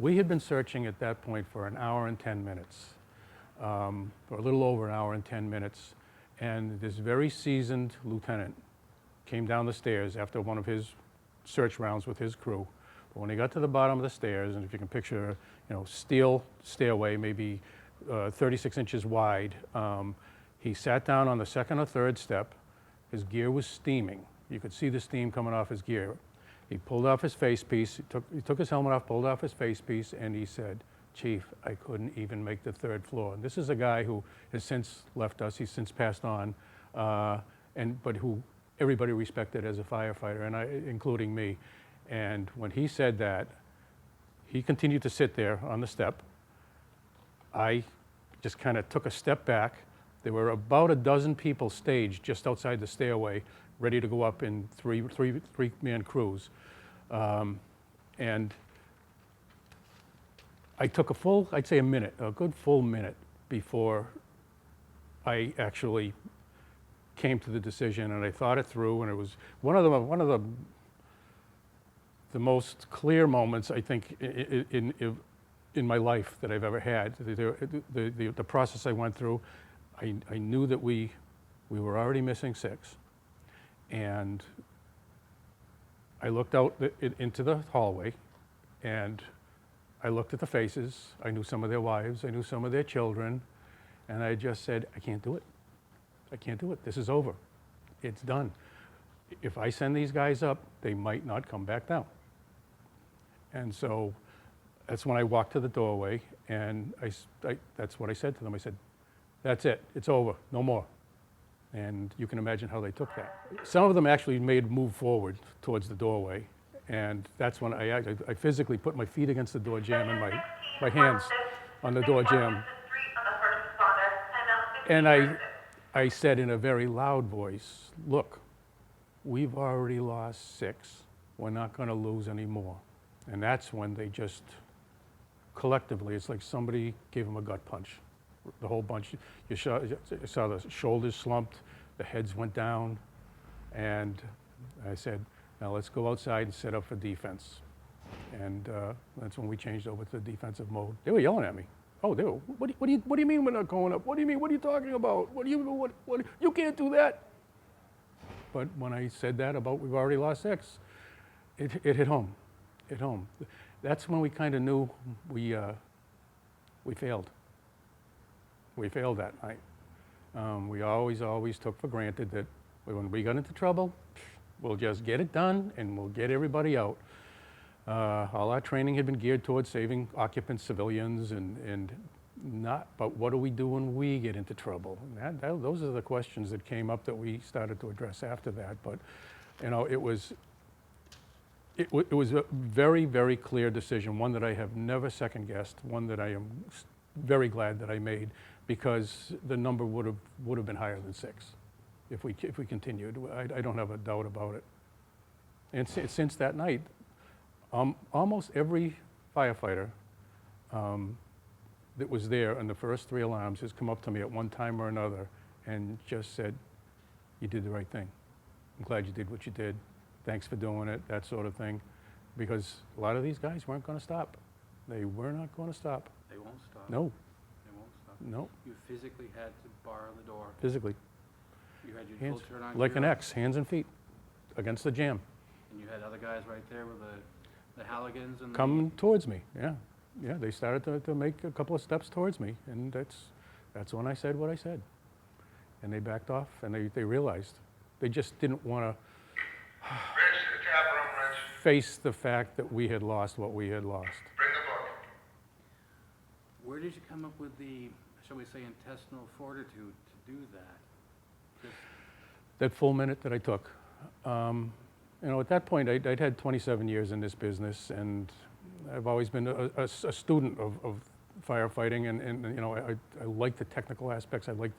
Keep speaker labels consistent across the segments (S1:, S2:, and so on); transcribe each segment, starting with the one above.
S1: We had been searching at that point for an hour and 10 minutes, or a little over an hour and 10 minutes, and this very seasoned lieutenant came down the stairs after one of his search rounds with his crew. But when he got to the bottom of the stairs, and if you can picture, steel stairway, maybe 36 inches wide, he sat down on the second or third step. His gear was steaming. You could see the steam coming off his gear. He pulled off his face piece, he took his helmet off, pulled off his face piece, and he said, "Chief, I couldn't even make the third floor." And this is a guy who has since left us, he's since passed on, but who everybody respected as a firefighter, and including me. And when he said that, he continued to sit there on the step. I just kind of took a step back. There were about a dozen people staged just outside the stairway, ready to go up in three-man crews. And I took I'd say a good full minute before I actually came to the decision, and I thought it through, and it was one of the most clear moments, I think, in my life that I've ever had. The process I went through, I knew that we were already missing 6, and I looked out into the hallway, and I looked at the faces. I knew some of their wives, I knew some of their children, and I just said, I can't do it. I can't do it. This is over. It's done. If I send these guys up, they might not come back down. And so that's when I walked to the doorway, and that's what I said to them. I said, that's it. It's over. No more. And you can imagine how they took that. Some of them actually made a move forward towards the doorway, and that's when I physically put my feet against the door jamb and my hands on the door jamb. And I said in a very loud voice, look, we've already lost 6. We're not going to lose any more. And that's when they just, collectively, it's like somebody gave them a gut punch. The whole bunch, you saw the shoulders slumped, the heads went down, and I said, now let's go outside and set up for defense. And that's when we changed over to the defensive mode. They were yelling at me. Oh, they were, what do you mean we're not going up? What do you mean, what are you talking about? You can't do that. But when I said that about we've already lost 6, it hit home. Hit home. That's when we kind of knew we failed. We failed that night. We always took for granted that when we got into trouble, we'll just get it done and we'll get everybody out. All our training had been geared towards saving occupants, civilians, and not, but what do we do when we get into trouble? And those are the questions that came up that we started to address after that. But, it was a very, very clear decision, one that I have never second-guessed, one that I am very glad that I made, because the number would have been higher than 6 if we continued. I don't have a doubt about it. And since that night, almost every firefighter that was there in the first 3 alarms has come up to me at one time or another and just said, you did the right thing. I'm glad you did what you did. Thanks for doing it, that sort of thing. Because a lot of these guys weren't going to stop. They were not going to stop.
S2: They won't stop.
S1: No.
S2: They won't stop.
S1: No.
S2: You physically had to bar the door.
S1: Physically.
S2: You had your
S1: Hands,
S2: full turn on
S1: like
S2: gear
S1: an
S2: up,
S1: X, hands and feet, against the jam.
S2: and you had other guys right there with the Halligans and
S1: Coming towards me, yeah. Yeah, they started to make a couple of steps towards me, and that's when I said what I said. And they backed off, and they realized. They just didn't want to face the fact that we had lost what we had lost.
S2: Where did you come up with the, shall we say, intestinal fortitude to do that?
S1: That full minute that I took. At that point, I'd had 27 years in this business, and I've always been a student of firefighting, and I like the technical aspects. I like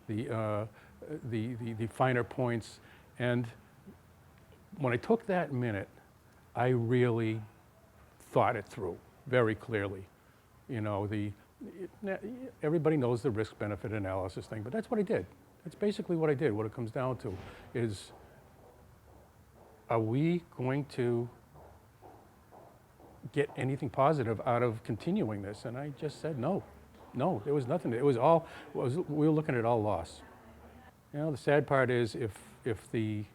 S1: the finer points. And when I took that minute, I really thought it through very clearly. Everybody knows the risk-benefit analysis thing, but that's what I did. That's basically what I did. What it comes down to is, are we going to get anything positive out of continuing this. And I just said, no, there was nothing. It was all, we were looking at all loss. You know, the sad part is if the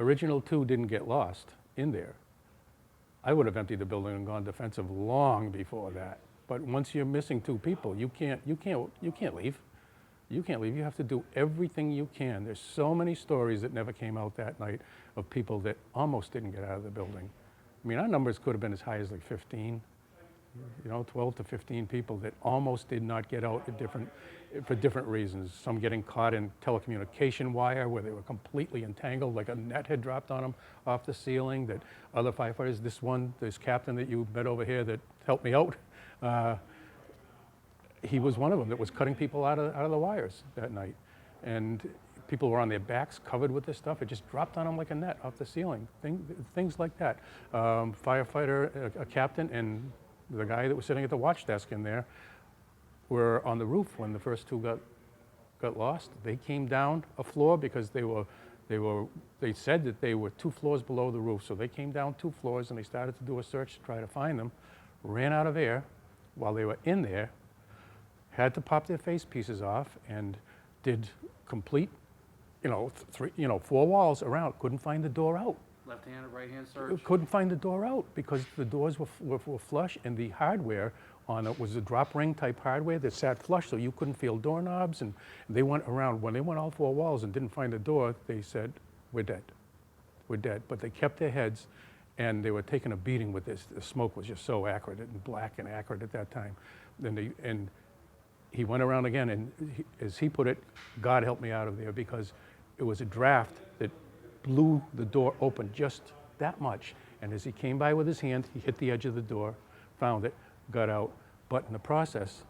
S1: original 2 didn't get lost in there, I would have emptied the building and gone defensive long before that. But once you're missing 2 people, you can't leave. You can't leave. You have to do everything you can. There's so many stories that never came out that night of people that almost didn't get out of the building. I mean, our numbers could have been as high as like 15, 12 to 15 people that almost did not get out for different reasons. Some getting caught in telecommunication wire where they were completely entangled, like a net had dropped on them off the ceiling. That other firefighters, this captain that you met over here that helped me out, he was one of them that was cutting people out of the wires that night. And people were on their backs covered with this stuff. It just dropped on them like a net off the ceiling, things like that. Firefighter, a captain, and the guy that was sitting at the watch desk in there were on the roof when the first 2 got lost. They came down a floor because they said that they were 2 floors below the roof. So they came down 2 floors and they started to do a search to try to find them, ran out of air while they were in there, had to pop their face pieces off and did complete, 4 walls around, couldn't find the door out.
S2: Left-hand or right-hand search?
S1: Couldn't find the door out because the doors were flush and the hardware on it was a drop ring type hardware that sat flush so you couldn't feel doorknobs. And they went around, when they went all 4 walls and didn't find the door, they said, we're dead. But they kept their heads and they were taking a beating with this. The smoke was just so acrid and black and acrid at that time. And he went around again, and as he put it, God helped me out of there because it was a draft that blew the door open just that much. And as he came by with his hand, he hit the edge of the door, found it, got out. But in the process,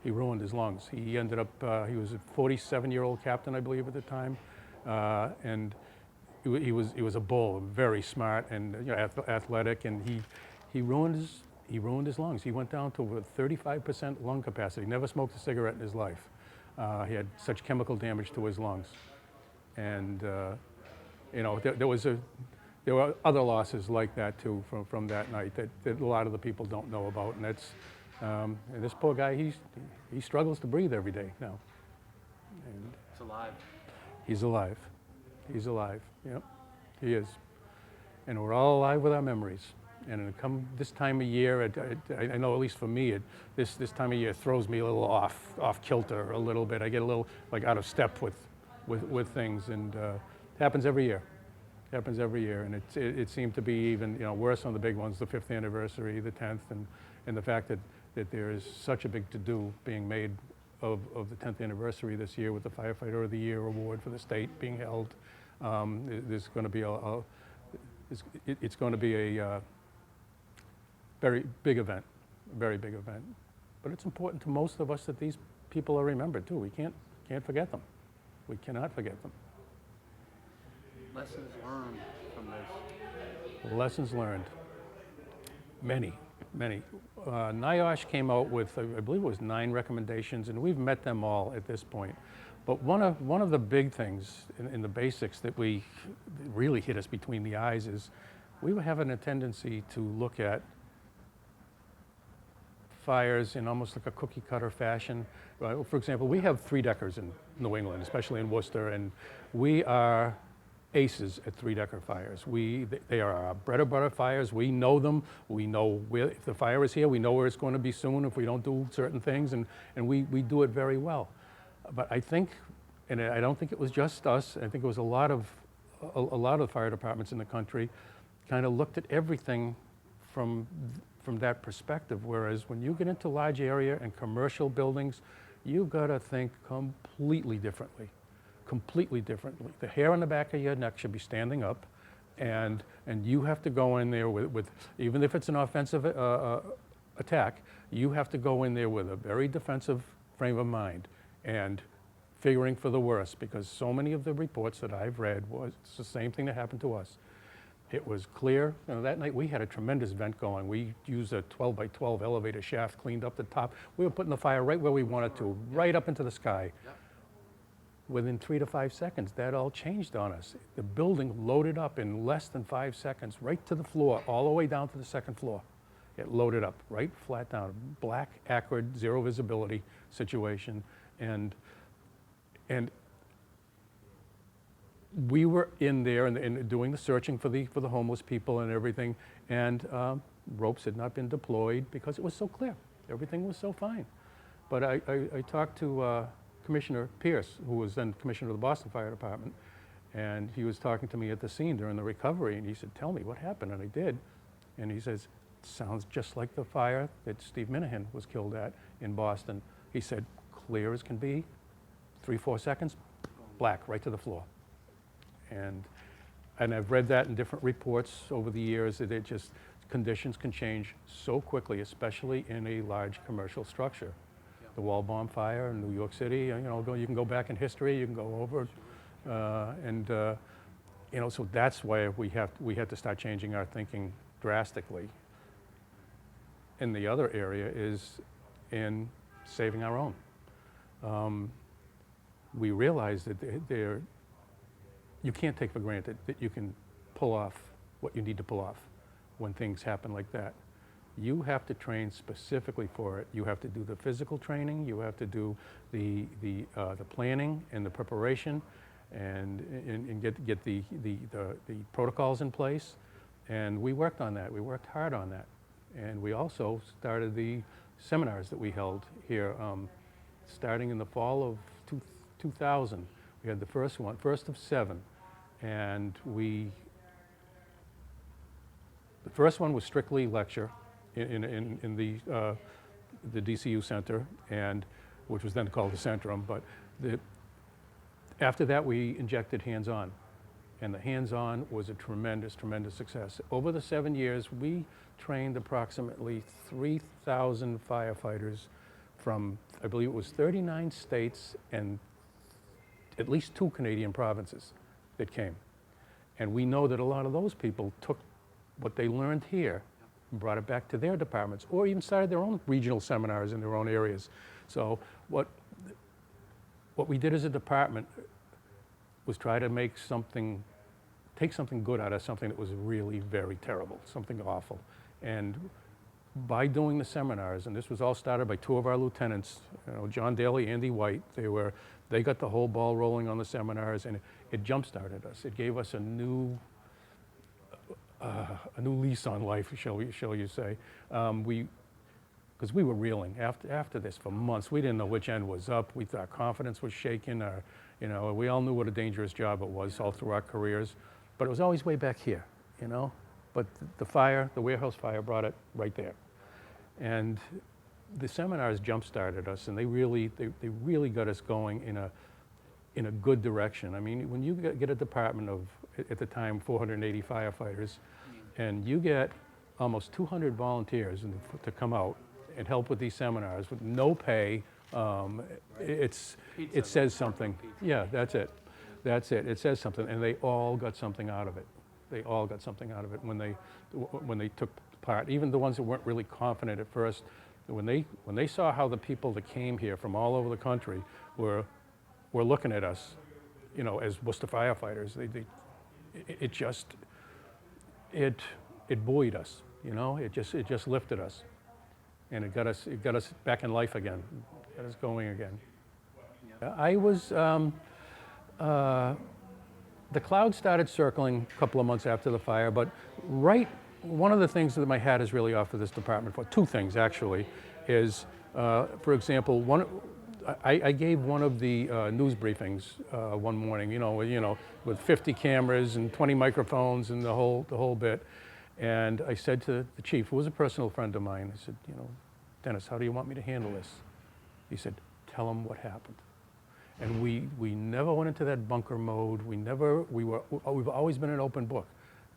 S1: he ruined his lungs. He ended up, he was a 47-year-old captain, I believe, at the time. And he was a bull, very smart and athletic, and he ruined his lungs. He went down to over 35% lung capacity. Never smoked a cigarette in his life. He had such chemical damage to his lungs. And there were other losses like that too from that night that a lot of the people don't know about. And that's and this poor guy, he struggles to breathe every day now. And
S2: It's alive.
S1: he's alive. He's alive. Yep, he is. And we're all alive with our memories. And come this time of year, I know at least for me, this time of year throws me a little off kilter a little bit. I get a little like out of step with things, and it happens every year. It happens every year, and it seemed to be even worse on the big ones, the 5th anniversary, the 10th, and the fact that there is such a big to-do being made of the 10th anniversary this year with the Firefighter of the Year award for the state being held. There's going to be it's going to be a very big event, very big event. But it's important to most of us that these people are remembered too. We can't forget them. We cannot forget them.
S2: Lessons learned from this.
S1: Lessons learned. Many. NIOSH came out with, I believe it was 9 recommendations, and we've met them all at this point. But one of the big things in the basics that really hit us between the eyes is we were having a tendency to look at fires in almost like a cookie cutter fashion. For example, we have 3-deckers in New England, especially in Worcester, and we are aces at 3-decker fires. They are our bread and butter fires. We know them. We know if the fire is here, we know where it's going to be soon if we don't do certain things, and we do it very well. But I think, and I don't think it was just us, I think it was a lot of fire departments in the country kind of looked at everything from that perspective, whereas when you get into large area and commercial buildings, you've got to think completely differently. The hair on the back of your neck should be standing up, and you have to go in there with even if it's an offensive attack, you have to go in there with a very defensive frame of mind and figuring for the worst, because so many of the reports that I've read it's the same thing that happened to us. It was clear. That night we had a tremendous vent going. We used a 12 by 12 elevator shaft, cleaned up the top. We were putting the fire right where we wanted to, right up into the sky.
S2: Yep.
S1: Within 3 to 5 seconds, that all changed on us. The building loaded up in less than 5 seconds, right to the floor, all the way down to the 2nd floor. It loaded up right flat down, black, acrid, zero visibility situation. And we were in there and doing the searching for the homeless people and everything, and ropes had not been deployed because it was so clear. Everything was so fine. But I talked to Commissioner Pierce, who was then Commissioner of the Boston Fire Department, and he was talking to me at the scene during the recovery, and he said, "Tell me what happened," and I did. And he says, "Sounds just like the fire that Steve Minahan was killed at in Boston." He said, "Clear as can be, 3-4 seconds, black, right to the floor." And I've read that in different reports over the years, that it just, conditions can change so quickly, especially in a large commercial structure.
S2: Yeah.
S1: The wall bomb fire in New York City, you know, you can go back in history, you can go over, you know, so that's why we had to start changing our thinking drastically. And the other area is in saving our own. We realize that you can't take for granted that you can pull off what you need to pull off when things happen like that. You have to train specifically for it. You have to do the physical training, you have to do the planning and the preparation, and get the protocols in place. And we worked on that. We worked hard on that. And we also started the seminars that we held here, starting in the fall of 2000. We had the first of 7. And the first one was strictly lecture in the DCU Center, and which was then called the Centrum. But after that, we injected hands-on. And the hands-on was a tremendous, tremendous success. Over the 7 years, we trained approximately 3,000 firefighters from, I believe it was 39 states and at least 2 Canadian provinces that came. And we know that a lot of those people took what they learned here and brought it back to their departments, or even started their own regional seminars in their own areas. So what we did as a department was try to take something good out of something that was really very terrible, something awful. And by doing the seminars, and this was all started by 2 of our lieutenants, you know, John Daly, Andy White, they got the whole ball rolling on the seminars, and it jump-started us. It gave us a new lease on life, shall you say. Because we were reeling after this for months. We didn't know which end was up. Our confidence was shaken. You know, we all knew what a dangerous job it was all through our careers, but it was always way back here, you know. But the warehouse fire brought it right there. And the seminars jump-started us, and they really got us going in a good direction. I mean, when you get a department of, at the time, 480 firefighters, and you get almost 200 volunteers to come out and help with these seminars with no pay, it says something. Yeah, that's it. It says something, and they all got something out of it. They all got something out of it when they took part. Even the ones that weren't really confident at first, when they saw how the people that came here from all over the country were looking at us, you know, as Worcester firefighters, it buoyed us, you know. It just lifted us, and it got us back in life again, got us going again.
S2: Yeah.
S1: I was. The cloud started circling a couple of months after the fire, but one of the things that my hat is really off for this department for, 2 things actually, is, for example, I gave one of the news briefings one morning, you know, with 50 cameras and 20 microphones and the whole bit, and I said to the chief, who was a personal friend of mine, I said, you know, "Dennis, how do you want me to handle this?" He said, "Tell him what happened." And we never went into that bunker mode. We've always been an open book.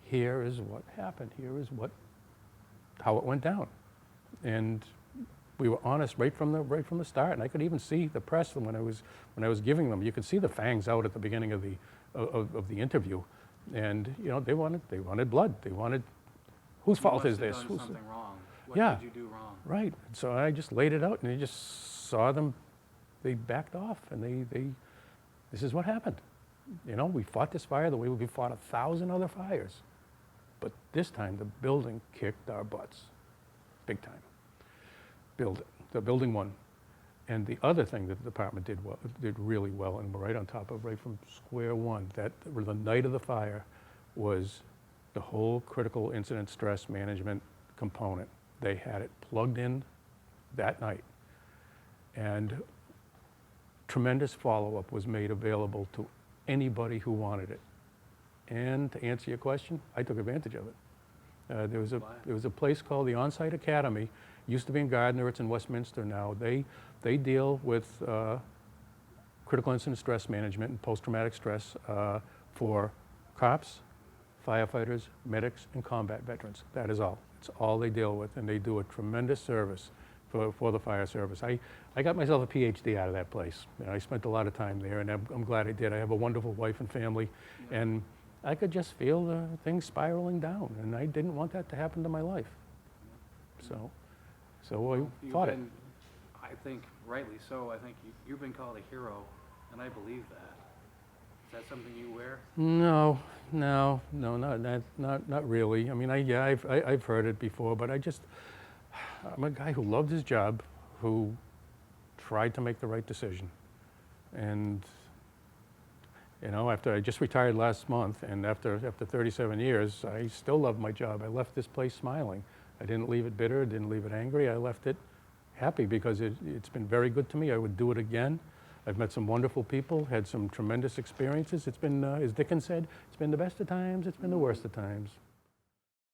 S1: Here is what happened. Here is how it went down, and we were honest right from the start. And I could even see the press when I was giving them. You could see the fangs out at the beginning of the interview, and you know they wanted blood. They wanted, whose fault is this?
S2: Done something wrong. What
S1: Yeah.
S2: did you do wrong?
S1: Right. So I just laid it out, and you just saw them. They backed off, and this is what happened. You know, we fought this fire the way we fought 1,000 other fires. But this time, the building kicked our butts. big time. The building one. And the other thing that the department did really well, and we're right on top of, right from square one, that the night of the fire was the whole critical incident stress management component. They had it plugged in that night. And tremendous follow-up was made available to anybody who wanted it. And to answer your question, I took advantage of it. There was a place called the On-Site Academy, used to be in Gardner, it's in Westminster now. They deal with critical incident stress management and post-traumatic stress for cops, firefighters, medics, and combat veterans. That is all. It's all they deal with, and they do a tremendous service for the fire service. I got myself a PhD out of that place. You know, I spent a lot of time there, and I'm glad I did. I have a wonderful wife and family, and I could just feel things spiraling down, and I didn't want that to happen to my life. So I fought it.
S2: I think rightly so, I think you've been called a hero, and I believe that. Is that something you wear?
S1: No, not really. I mean, I've heard it before, but I'm a guy who loved his job, who tried to make the right decision. And, you know, after I just retired last month, and after 37 years, I still love my job. I left this place smiling. I didn't leave it bitter, didn't leave it angry. I left it happy because it's been very good to me. I would do it again. I've met some wonderful people, had some tremendous experiences. It's been, as Dickens said, it's been the best of times, it's been the worst of times.